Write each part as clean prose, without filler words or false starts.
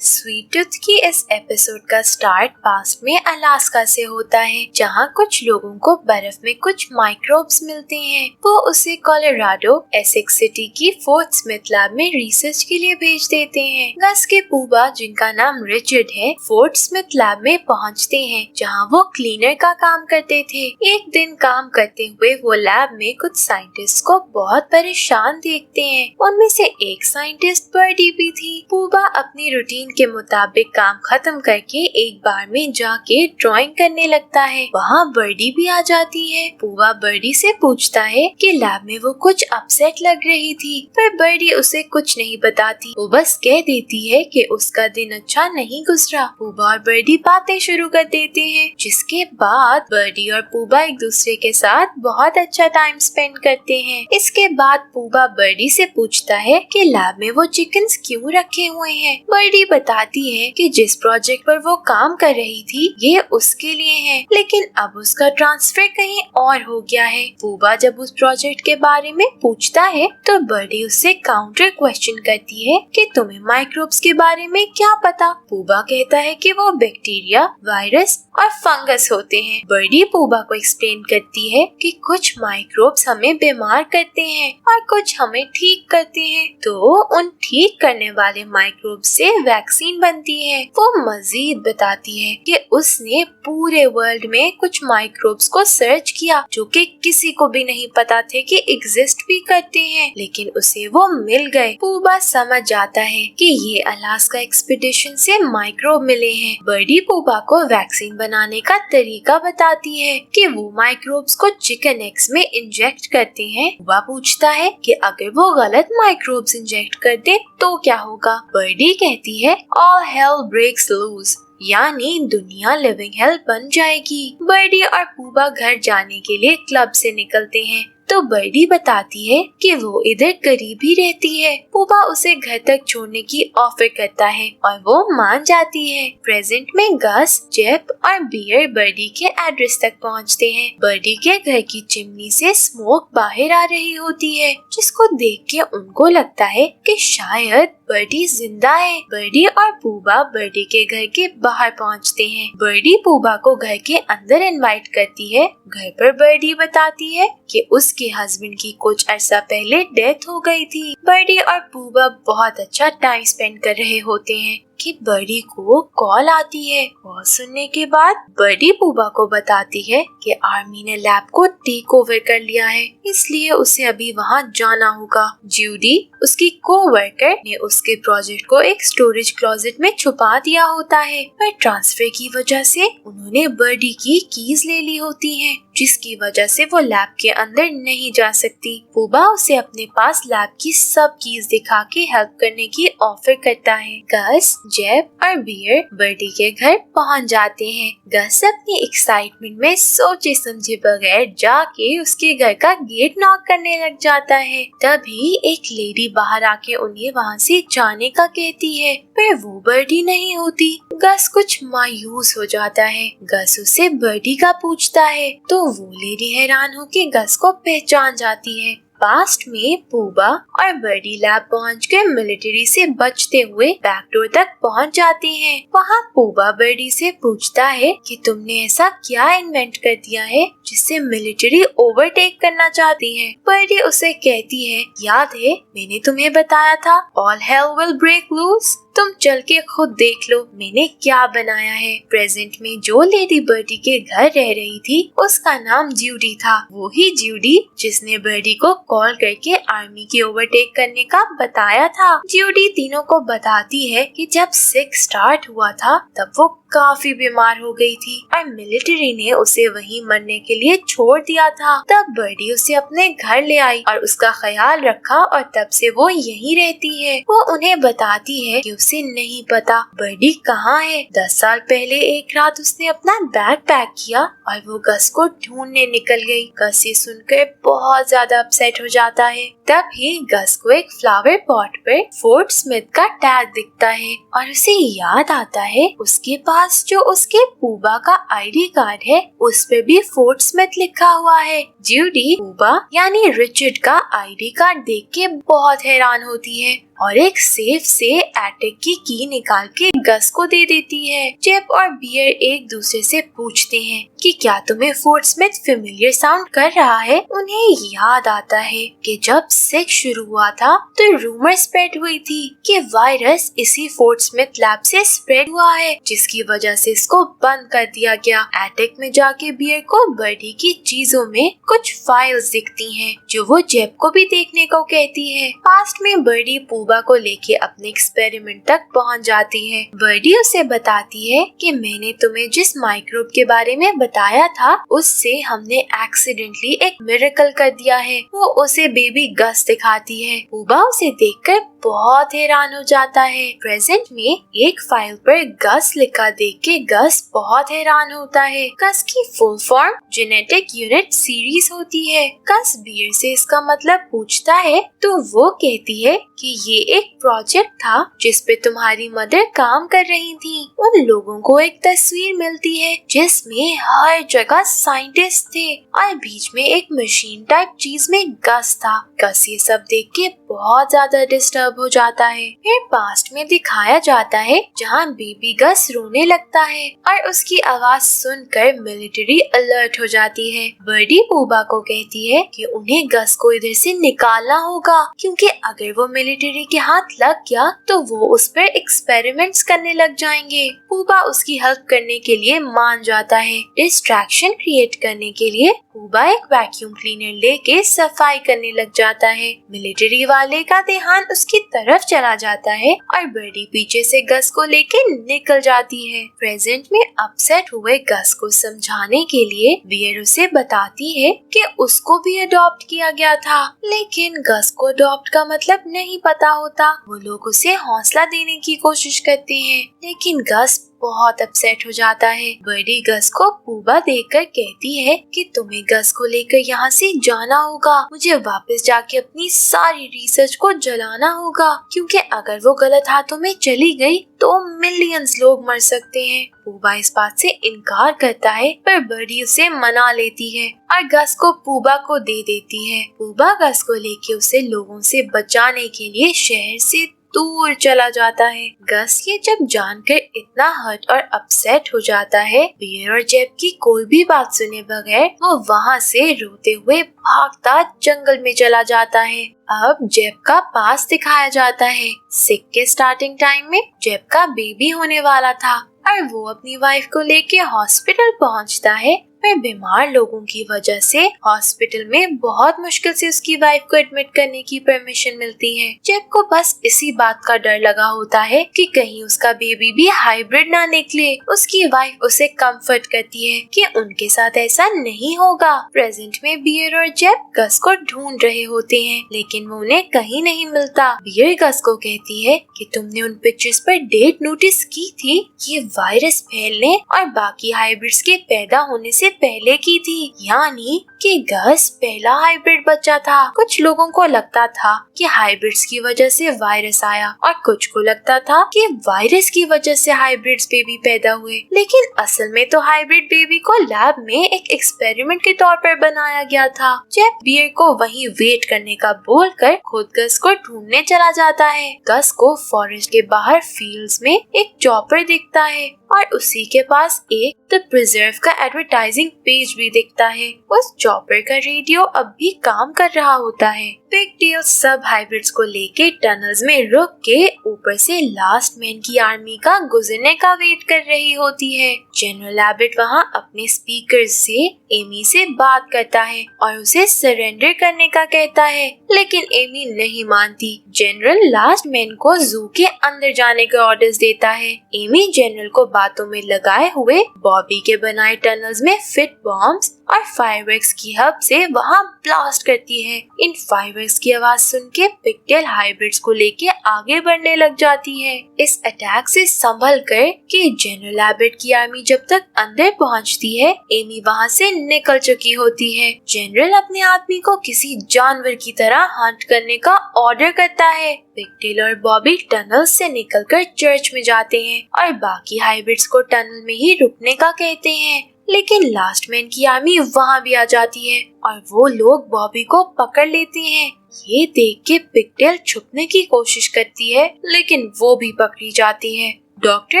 Sweet tooth की इस episode का स्टार्ट पास्ट में अलास्का से होता है, जहाँ कुछ लोगों को बर्फ में कुछ माइक्रोब्स मिलते हैं। वो उसे कोलोराडो एसेक्स सिटी की फोर्ट स्मिथ लैब में रिसर्च के लिए भेज देते हैं। गस के पूबा, जिनका नाम रिचर्ड है, फोर्ट स्मिथ लैब में पहुँचते हैं, जहाँ वो क्लीनर का काम करते थे। एक दिन काम करते हुए वो लैब में कुछ साइंटिस्ट को बहुत परेशान देखते हैं। उनमें से एक साइंटिस्ट बर्डी भी थी। पूबा अपनी रूटीन के मुताबिक काम खत्म करके एक बार में जाके ड्राइंग करने लगता है। वहाँ बर्डी भी आ जाती है। पूबा बर्डी से पूछता है कि लैब में वो कुछ अपसेट लग रही थी, पर बर्डी उसे कुछ नहीं बताती। वो बस कह देती है कि उसका दिन अच्छा नहीं गुजरा। पूबा और बर्डी बातें शुरू कर देते हैं, जिसके बाद बर्डी और पूबा एक दूसरे के साथ बहुत अच्छा टाइम स्पेंड करते हैं। इसके बाद पूबा बर्डी से पूछता है कि लैब में वो चिकन्स क्यों रखे हुए हैं। बर्डी बताती है कि जिस प्रोजेक्ट पर वो काम कर रही थी ये उसके लिए है, लेकिन अब उसका ट्रांसफर कहीं और हो गया है। पूबा जब उस प्रोजेक्ट के बारे में पूछता है तो बर्डी उससे काउंटर क्वेश्चन करती है कि तुम्हें माइक्रोब्स के बारे में क्या पता। पूबा कहता है कि वो बैक्टीरिया, वायरस और फंगस होते हैं। बर्डी पूबा को एक्सप्लेन करती है कि कुछ माइक्रोब्स हमें बीमार करते हैं और कुछ हमें ठीक करते हैं, तो उन ठीक करने वाले माइक्रोब से वैक्सीन बनती है। वो मजीद बताती है कि उसने पूरे वर्ल्ड में कुछ माइक्रोब्स को सर्च किया जो कि किसी को भी नहीं पता थे कि एग्जिस्ट भी करते हैं, लेकिन उसे वो मिल गए। पूबा समझ जाता है कि ये अलास्का एक्सपीडिशन से माइक्रोब मिले हैं। बर्डी पूबा को वैक्सीन बनाने का तरीका बताती है कि वो माइक्रोब्स को चिकन एग्स में इंजेक्ट करते हैं। पूबा पूछता है कि अगर वो गलत माइक्रोब्स इंजेक्ट कर दे तो क्या होगा। बर्डी कहती है ऑल हेल ब्रेक्स लूज, यानी दुनिया लिविंग हेल बन जाएगी। बर्डी और पूबा घर जाने के लिए क्लब से निकलते हैं, तो बर्डी बताती है कि वो इधर करीब ही रहती है। पूबा उसे घर तक छोड़ने की ऑफर करता है और वो मान जाती है। प्रेजेंट में गस, जेप और बियर बर्डी के एड्रेस तक पहुंचते हैं। बर्डी के घर की चिमनी से स्मोक बाहर आ रही होती है, जिसको देख के उनको लगता है कि शायद बर्डी जिंदा है। बर्डी और पूबा बर्डी के घर के बाहर पहुंचते हैं। बर्डी पूबा को घर के अंदर इनवाइट करती है। घर पर बर्डी बताती है कि उसके हस्बैंड की कुछ अरसा पहले डेथ हो गई थी। बर्डी और पूबा बहुत अच्छा टाइम स्पेंड कर रहे होते हैं कि बर्डी को कॉल आती है। कॉल सुनने के बाद बर्डी पूबा को बताती है कि आर्मी ने लैब को टेक ओवर कर लिया है, इसलिए उसे अभी वहाँ जाना होगा। जूडी, उसकी कोवर्कर, ने उसके प्रोजेक्ट को एक स्टोरेज क्लोजेट में छुपा दिया होता है, पर ट्रांसफर की वजह से उन्होंने बर्डी की कीज ले ली होती हैं, जिसकी वजह से वो लैब के अंदर नहीं जा सकती। पूबा उसे अपने पास लैब की सब कीज दिखा के हेल्प करने की ऑफर करता है। गस, जेब और बियर बर्डी के घर पहुंच जाते हैं। गस अपनी एक्साइटमेंट में सोचे समझे बगैर जाके उसके घर का गेट नॉक करने लग जाता है। तभी एक लेडी बाहर आके उन्हें वहाँ से जाने का कहती है, पर वो बर्डी नहीं होती। गस कुछ मायूस हो जाता है। गस उसे बर्डी का पूछता है, तो वो लेडी हैरान होके गस को पहचान जाती है। पास्ट में पूबा और बर्डी लैब पहुंचकर मिलिट्री से बचते हुए बैकडोर तक पहुंच जाते हैं। वहाँ पूबा बर्डी से पूछता है कि तुमने ऐसा क्या इन्वेंट कर दिया है जिससे मिलिट्री ओवरटेक करना चाहती है। बर्डी उसे कहती है, याद है मैंने तुम्हें बताया था all hell will break loose, तुम चल के खुद देख लो मैंने क्या बनाया है। प्रेजेंट में जो लेडी बर्डी के घर रह रही थी उसका नाम जूडी था। वो ही जूडी जिसने बर्डी को कॉल करके आर्मी की ओवरटेक करने का बताया था। जूडी तीनों को बताती है कि जब सिक्स स्टार्ट हुआ था तब वो काफी बीमार हो गई थी और मिलिट्री ने उसे वहीं मरने के लिए छोड़ दिया था। तब बर्डी उसे अपने घर ले आई और उसका ख्याल रखा और तब से वो यहीं रहती है। वो उन्हें बताती है कि उसे नहीं पता बर्डी कहाँ है। 10 साल पहले एक रात उसने अपना बैग पैक किया और वो गस को ढूंढने निकल गई। गस ये सुनकर बहुत ज्यादा अपसेट हो जाता है। तभी गस को एक फ्लावर पॉट पर फोर्ट स्मिथ का टैग दिखता है और उसे याद आता है उसके पास जो उसके पूबा का आईडी कार्ड है उस पे भी फोर्ट स्मिथ लिखा हुआ है। जूडी पूबा यानी रिचर्ड का आईडी कार्ड देख के बहुत हैरान होती है और एक सेफ से एटिक की निकाल के गस को दे देती है। जेब और बियर एक दूसरे से पूछते हैं कि क्या तुम्हें फोर्ट स्मिथ फेमिलियर साउंड कर रहा है। उन्हें याद आता है कि जब सेक्स शुरू हुआ था तो रूमर स्प्रेड हुई थी कि वायरस इसी फोर्ट स्मिथ लैब से स्प्रेड हुआ है, जिसकी वजह से इसको बंद कर दिया गया। एटिक में जाके बियर को बर्डी की चीजों में कुछ फाइल्स दिखती हैं जो वो जेब को भी देखने को कहती है। पास्ट में बर्डी पूबा को लेके अपने एक्सपेरिमेंट तक पहुंच जाती है। बर्डी उसे बताती है कि मैंने तुम्हें जिस माइक्रोब के बारे में बताया था उससे हमने एक्सीडेंटली एक मिरेकल कर दिया है। वो उसे बेबी गस दिखाती है। पूबा उसे देखकर बहुत हैरान हो जाता है। प्रेजेंट में एक फाइल पर गस लिखा देख के गस बहुत हैरान होता है। गस की full form genetic unit series होती है। गस बियर से इसका मतलब पूछता है तो वो कहती है कि ये एक प्रोजेक्ट था जिस पे तुम्हारी मदर काम कर रही थी। उन लोगों को एक तस्वीर मिलती है जिसमें हर जगह साइंटिस्ट थे और बीच में एक मशीन टाइप चीज में गस था। गस ये सब देख के बहुत ज्यादा डिस्टर्ब हो जाता है। फिर पास्ट में दिखाया जाता है जहाँ बेबी गस रोने लगता है और उसकी आवाज सुनकर मिलिट्री अलर्ट हो जाती है। बर्डी पूबा को कहती है कि उन्हें गस को इधर से निकालना होगा क्योंकि अगर वो मिलिट्री के हाथ लग गया तो वो उस पर एक्सपेरिमेंट्स करने लग जाएंगे। पूबा उसकी हेल्प करने के लिए मान जाता है। डिस्ट्रैक्शन क्रिएट करने के लिए पूबा एक वैक्यूम क्लीनर लेके सफाई करने लग जाता है। मिलिट्री वाले का ध्यान उसकी तरफ चला जाता है और बर्डी पीछे से गस को लेके निकल जाती है। प्रेजेंट में अपसेट हुए गस को समझाने के लिए बियर उसे बताती है कि उसको भी अडॉप्ट किया गया था, लेकिन गस को अडॉप्ट का मतलब नहीं पता होता। वो लोग उसे हौसला देने की कोशिश करते हैं, लेकिन गस बहुत अपसेट हो जाता है। बर्डी गस को पूबा देखकर कहती है कि तुम्हें गस को लेकर यहाँ से जाना होगा। मुझे वापस जाके अपनी सारी रिसर्च को जलाना होगा क्योंकि अगर वो गलत हाथों में चली गई तो मिलियंस लोग मर सकते हैं। पूबा इस बात से इनकार करता है पर बर्डी उसे मना लेती है और गस को पूबा को दे देती है। पूबा गस को लेके उसे लोगों से बचाने के लिए शहर से दूर चला जाता है। गस ये जब जानकर इतना हर्ट और अपसेट हो जाता है, बियर और जेब की कोई भी बात सुने बगैर वो वहाँ से रोते हुए भागता जंगल में चला जाता है। अब जेब का पास दिखाया जाता है। सिक के स्टार्टिंग टाइम में जेब का बेबी होने वाला था और वो अपनी वाइफ को लेके हॉस्पिटल पहुंचता है, पर बीमार लोगों की वजह से हॉस्पिटल में बहुत मुश्किल से उसकी वाइफ को एडमिट करने की परमिशन मिलती है। जेब को बस इसी बात का डर लगा होता है कि कहीं उसका बेबी भी हाइब्रिड ना निकले। उसकी वाइफ उसे कंफर्ट करती है कि उनके साथ ऐसा नहीं होगा। प्रेजेंट में बियर और जेब गस को ढूंढ रहे होते हैं, लेकिन वो उन्हें कहीं नहीं मिलता। बियर गस को कहती है कि तुमने उन पिक्चर्स पर डेट नोटिस की थी, ये वायरस फैलने और बाकी हाइब्रिड्स के पैदा होने से पहले की थी, यानी कि गस पहला हाइब्रिड बच्चा था। कुछ लोगों को लगता था कि हाइब्रिड्स की वजह से वायरस आया और कुछ को लगता था कि वायरस की वजह से हाइब्रिड्स बेबी पैदा हुए, लेकिन असल में तो हाइब्रिड बेबी को लैब में एक एक्सपेरिमेंट के तौर पर बनाया गया था। जेब बियर को वहीं वेट करने का बोलकर खुद गस को ढूंढने चला जाता है। गस को फॉरेस्ट के बाहर फील्ड्स में एक चॉपर दिखता है और उसी के पास एक द प्रिजर्व का एडवर्टाइजिंग पेज भी दिखता है। उस चॉपर का रेडियो अब भी काम कर रहा होता है। पिगटेल सब हाइब्रिड्स को लेके टनल्स में रुक के ऊपर से लास्ट मैन की आर्मी का गुजरने का वेट कर रही होती है। जनरल एबिट वहाँ अपने स्पीकर से एमी से बात करता है और उसे सरेंडर करने का कहता है, लेकिन एमी नहीं मानती। जनरल लास्ट मैन को जू के अंदर जाने के ऑर्डर्स देता है। एमी जनरल को बातों में लगाए हुए बॉबी के बनाए टनल्स में फिट बॉम्ब्स और फायरवर्क्स की हेल्प से वहाँ ब्लास्ट करती है। इन फायरवर्क्स की आवाज सुन के पिगटेल हाइब्रिड्स को लेके आगे बढ़ने लग जाती है। इस अटैक से संभल कर कि जनरल एबिट की आर्मी जब तक अंदर पहुँचती है, एमी वहाँ से निकल चुकी होती है। जनरल अपने आदमी को किसी जानवर की तरह हंट करने का ऑर्डर करता है। पिगटेल और बॉबी टनल से निकलकर चर्च में जाते हैं और बाकी हाइब्रिड्स को टनल में ही रुकने का कहते हैं, लेकिन लास्ट मैन की आर्मी वहाँ भी आ जाती है और वो लोग बॉबी को पकड़ लेते हैं। ये देख के पिगटेल छुपने की कोशिश करती है, लेकिन वो भी पकड़ी जाती है। डॉक्टर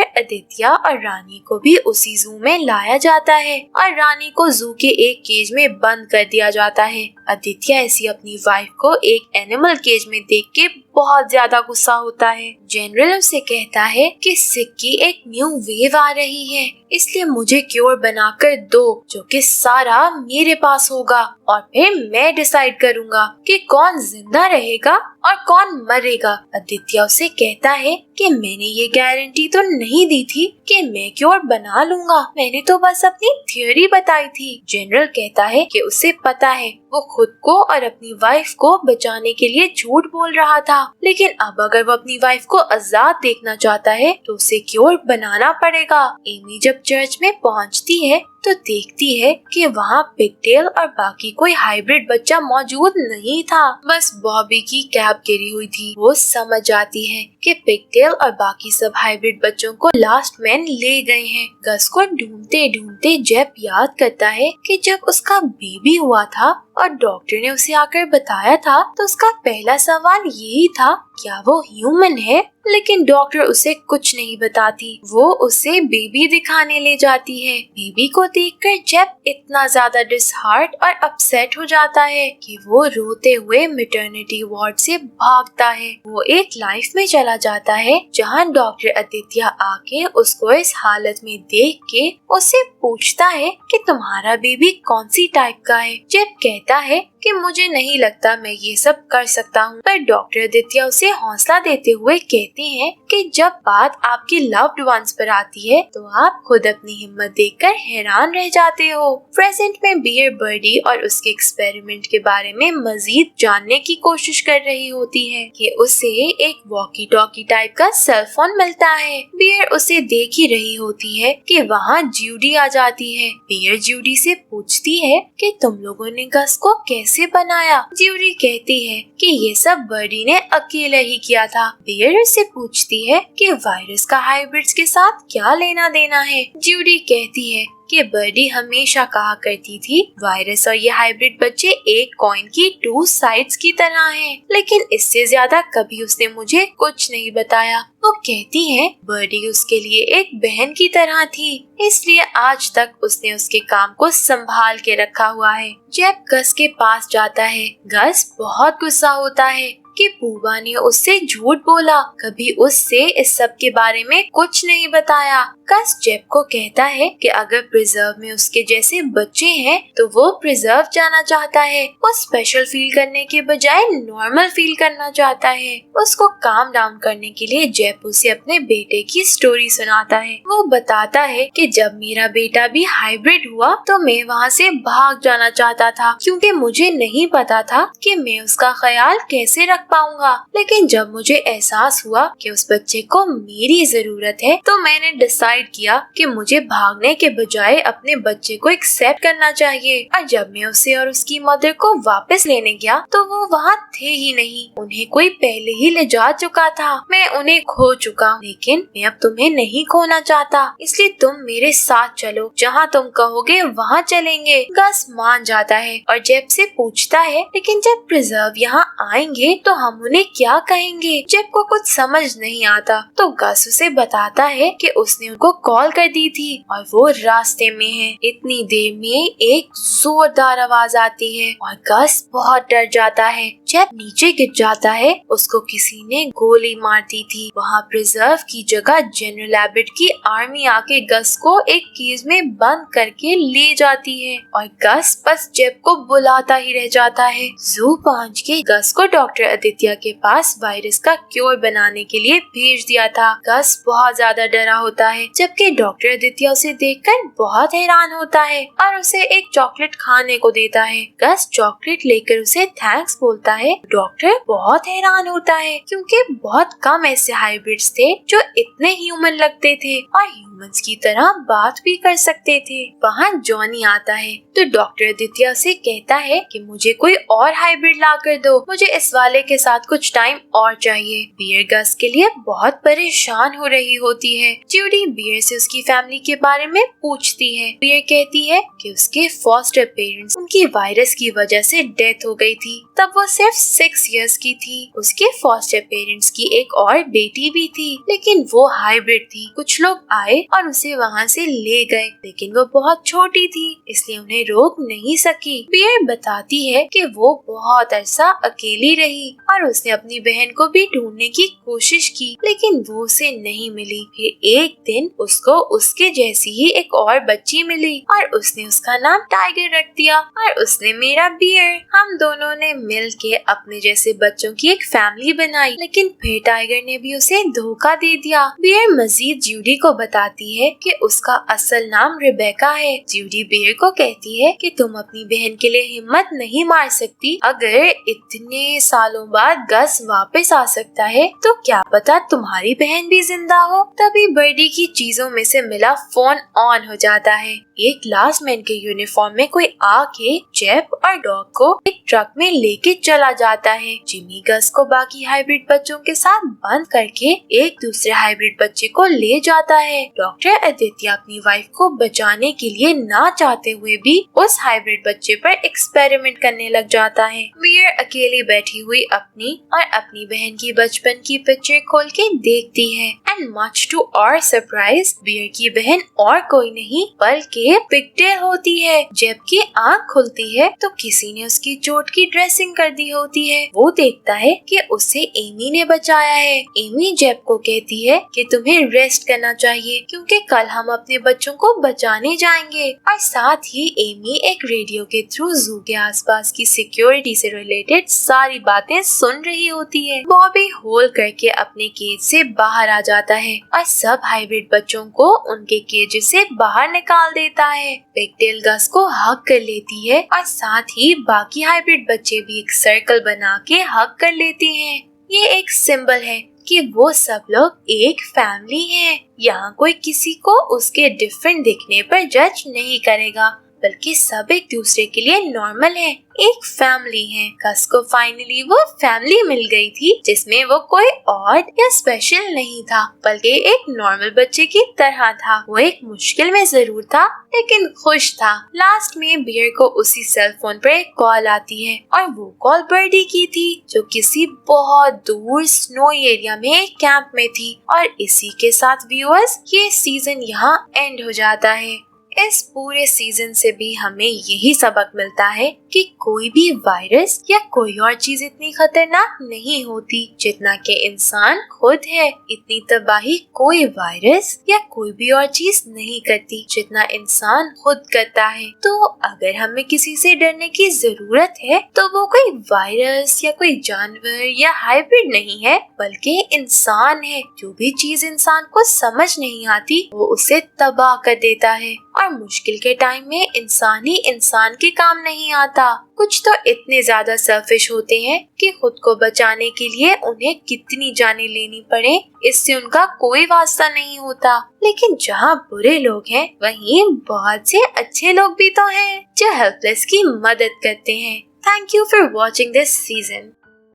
आदित्य और रानी को भी उसी जू में लाया जाता है और रानी को जू के एक केज में बंद कर दिया जाता है। आदित्य ऐसी अपनी वाइफ को एक एनिमल केज में देख के बहुत ज्यादा गुस्सा होता है। जनरल उसे कहता है कि सिक की एक न्यू वेव आ रही है, इसलिए मुझे क्योर बनाकर दो जो कि सारा मेरे पास होगा और फिर मैं डिसाइड करूंगा कि कौन जिंदा रहेगा और कौन मरेगा। आदित्य उसे कहता है कि मैंने ये गारंटी तो नहीं दी थी कि मैं क्योर बना लूंगा, मैंने तो बस अपनी थियोरी बताई थी। जनरल कहता है कि उसे पता है वो खुद को और अपनी वाइफ को बचाने के लिए झूठ बोल रहा था, लेकिन अब अगर वो अपनी वाइफ को आजाद देखना चाहता है तो उसे क्योर बनाना पड़ेगा। एमी जब चर्च में पहुंचती है तो देखती है कि वहाँ पिगटेल और बाकी कोई हाइब्रिड बच्चा मौजूद नहीं था, बस बॉबी की कैप गिरी हुई थी। वो समझ जाती है कि पिगटेल और बाकी सब हाइब्रिड बच्चों को लास्ट मैन ले गए हैं। गस को ढूंढते ढूंढते जेब याद करता है कि जब उसका बेबी हुआ था और डॉक्टर ने उसे आकर बताया था तो उसका पहला सवाल यही था, क्या वो ह्यूमन है? लेकिन डॉक्टर उसे कुछ नहीं बताती। वो उसे बेबी दिखाने ले जाती है। बेबी को देखकर जेब इतना ज्यादा डिसहार्ट और अपसेट हो जाता है कि वो रोते हुए मैटरनिटी वार्ड से भागता है। वो एक लाइफ में चला जाता है जहां डॉक्टर आदित्य आके उसको इस हालत में देख के उससे पूछता है कि तुम्हारा बेबी कौन सी टाइप का है। जेब कहता है कि मुझे नहीं लगता मैं ये सब कर सकता हूँ, पर डॉक्टर आदित्य उसे हौसला देते हुए कहते हैं कि जब बात आपके लव्ड वंस पर आती है तो आप खुद अपनी हिम्मत देखकर हैरान रह जाते हो। प्रेजेंट में बियर बर्डी और उसके एक्सपेरिमेंट के बारे में मजीद जानने की कोशिश कर रही होती है कि उसे एक वॉकी टॉकी टाइप का सेल फोन मिलता है। बियर उसे देख ही रही होती है कि वहाँ जूडी आ जाती है। बियर जूडी से पूछती है कि तुम लोगों ने गस को कैसे बनाया। जूडी कहती है कि ये सब बर्डी ने अकेले ही किया था। बियर से पूछती है कि वायरस का हाइब्रिड्स के साथ क्या लेना देना है। जूडी कहती है कि बर्डी हमेशा कहा करती थी वायरस और ये हाइब्रिड बच्चे एक कॉइन की टू साइड्स की तरह हैं, लेकिन इससे ज्यादा कभी उसने मुझे कुछ नहीं बताया। वो कहती है बर्डी उसके लिए एक बहन की तरह थी, इसलिए आज तक उसने उसके काम को संभाल के रखा हुआ है। जेब गस के पास जाता है। गस बहुत गुस्सा होता है कि पूबा ने उससे झूठ बोला, कभी उससे इस सब के बारे में कुछ नहीं बताया। गस जेब को कहता है कि अगर प्रिजर्व में उसके जैसे बच्चे हैं तो वो प्रिजर्व जाना चाहता है। वो स्पेशल फील करने के बजाय नॉर्मल फील करना चाहता है। उसको काम डाउन करने के लिए जेब उसे अपने बेटे की स्टोरी सुनाता है। वो बताता है कि जब मेरा बेटा भी हाइब्रिड हुआ तो मैं वहाँ से भाग जाना चाहता था, क्योंकि मुझे नहीं पता था कि मैं उसका ख्याल कैसे रख पाऊंगा। लेकिन जब मुझे एहसास हुआ कि उस बच्चे को मेरी जरूरत है तो मैंने डिसाइड किया कि मुझे भागने के बजाय अपने बच्चे को एक्सेप्ट करना चाहिए। और जब मैं उसे और उसकी मदर को वापस लेने गया तो वो वहाँ थे ही नहीं। उन्हें कोई पहले ही ले जा चुका था। मैं उन्हें खो चुका हूँ, लेकिन मैं अब तुम्हें नहीं खोना चाहता, इसलिए तुम मेरे साथ चलो, जहाँ तुम कहोगे वहाँ चलेंगे। गस मान जाता है और जेब से पूछता है लेकिन जब प्रिजर्व यहाँ आएंगे तो हम उन्हें क्या कहेंगे। जेब को कुछ समझ नहीं आता तो गस उसे बताता है कि उसने उनको कॉल कर दी थी और वो रास्ते में है। इतनी देर में एक जोरदार आवाज आती है और गस बहुत डर जाता है। जेब नीचे गिर जाता है। उसको किसी ने गोली मार दी थी। वहाँ प्रिजर्व की जगह जनरल एबिट की आर्मी आके गस को एक केज में बंद करके ले जाती है और गस बस जेब को बुलाता ही रह जाता है। जू पहुँच के गस को डॉक्टर आदित्य के पास वायरस का क्योर बनाने के लिए भेज दिया था। गस बहुत ज्यादा डरा होता है, जबकि डॉक्टर आदित्य उसे देखकर बहुत हैरान होता है और उसे एक चॉकलेट खाने को देता है। गस चॉकलेट लेकर उसे थैंक्स बोलता है डॉक्टर बहुत हैरान होता है क्योंकि बहुत कम ऐसे हाइब्रिड्स थे जो इतने ह्यूमन लगते थे और ह्यूमंस की तरह बात भी कर सकते थे। वहाँ जॉनी आता है तो डॉक्टर आदित्य से कहता है कि मुझे कोई और हाइब्रिड ला कर दो, मुझे इस वाले के साथ कुछ टाइम और चाहिए। बियर गस के लिए बहुत परेशान हो रही होती है। जूडी बियर से उसकी फैमिली के बारे में पूछती है। बियर कहती है कि उसके फॉस्टर पेरेंट्स उनकी वायरस की वजह से डेथ हो गई थी। तब वो सिर्फ 6 इयर्स की थी। उसके फॉस्टर पेरेंट्स की एक और बेटी भी थी, लेकिन वो हाइब्रिड थी। कुछ लोग आए और उसे वहाँ से ले गए, लेकिन वो बहुत छोटी थी इसलिए उन्हें रोक नहीं सकी। बियर बताती है कि वो बहुत अरसा अकेली रही और उसने अपनी बहन को भी ढूंढने की कोशिश की, लेकिन वो उसे नहीं मिली। फिर एक दिन उसको उसके जैसी ही एक और बच्ची मिली और उसने उसका नाम टाइगर रख दिया और उसने मेरा बियर। हम दोनों ने मिल के अपने जैसे बच्चों की एक फैमिली बनाई, लेकिन फिर टाइगर ने भी उसे धोखा दे दिया। बियर मजीद जूडी को बताती है कि उसका असल नाम रिबेका है। जूडी बियर को कहती है कि तुम अपनी बहन के लिए हिम्मत नहीं मार सकती। अगर इतने सालों बाद गस वापस आ सकता है तो क्या पता तुम्हारी बहन भी जिंदा हो। तभी बर्डी की चीजों में से मिला फोन ऑन हो जाता है। एक लास्ट मैन के यूनिफॉर्म में कोई आके जेप और डॉग को एक ट्रक में लेके चला जाता है। जिमी गस को बाकी हाइब्रिड बच्चों के साथ बंद करके एक दूसरे हाइब्रिड बच्चे को ले जाता है। डॉक्टर आदित्य अपनी वाइफ को बचाने के लिए ना चाहते हुए भी उस हाइब्रिड बच्चे पर एक्सपेरिमेंट करने लग जाता है। बियर अकेली बैठी हुई अपनी बहन की बचपन की पिक्चर खोल के देखती है and much to our surprise Bear की बहन और कोई नहीं बल्कि पिगटेल होती है। जबकि आँख खुलती है तो किसी ने उसकी चोट की ड्रेसिंग कर दी होती है। वो देखता है कि उसे एमी ने बचाया है। एमी जेब को कहती है कि तुम्हें रेस्ट करना चाहिए क्योंकि कल हम अपने बच्चों को बचाने जाएंगे। और साथ ही एमी एक रेडियो के थ्रू जू के आसपास की सिक्योरिटी से रिलेटेड सारी बातें सुन रही होती है। बॉबी होल करके अपने केज से बाहर आ जाता है और सब हाइब्रिड बच्चों को उनके केज से बाहर निकाल देता है। पिगटेल गस को हग कर लेती है और साथ ही बाकी हाइब्रिड बच्चे भी एक सर्कल बना के हग कर लेते हैं। ये एक सिंबल है कि वो सब लोग एक फैमिली हैं। यहाँ कोई किसी को उसके डिफरेंट दिखने पर जज नहीं करेगा, बल्कि सब एक दूसरे के लिए नॉर्मल है, एक फैमिली है। गस को फाइनली वो फैमिली मिल गई थी जिसमें वो कोई ऑड या स्पेशल नहीं था, बल्कि एक नॉर्मल बच्चे की तरह था। वो एक मुश्किल में जरूर था लेकिन खुश था। लास्ट में बियर को उसी सेल फोन पर एक कॉल आती है और वो कॉल बर्डी की थी जो किसी बहुत दूर स्नो एरिया में एक कैंप में थी। और इसी के साथ व्यूअर्स ये सीजन यहाँ एंड हो जाता है। इस पूरे सीजन से भी हमें यही सबक मिलता है कि कोई भी वायरस या कोई और चीज इतनी खतरनाक नहीं होती जितना कि इंसान खुद है। इतनी तबाही कोई वायरस या कोई भी और चीज नहीं करती जितना इंसान खुद करता है। तो अगर हमें किसी से डरने की जरूरत है तो वो कोई वायरस या कोई जानवर या हाइब्रिड नहीं है, बल्कि इंसान है। जो भी चीज इंसान को समझ नहीं आती वो उसे तबाह कर देता है और मुश्किल के टाइम में इंसान ही इंसान के काम नहीं आता। कुछ तो इतने ज्यादा सेल्फिश होते हैं कि खुद को बचाने के लिए उन्हें कितनी जानें लेनी पड़े इससे उनका कोई वास्ता नहीं होता। लेकिन जहाँ बुरे लोग हैं वहीं बहुत से अच्छे लोग भी तो हैं जो हेल्पलेस की मदद करते हैं। Thank you for watching this season.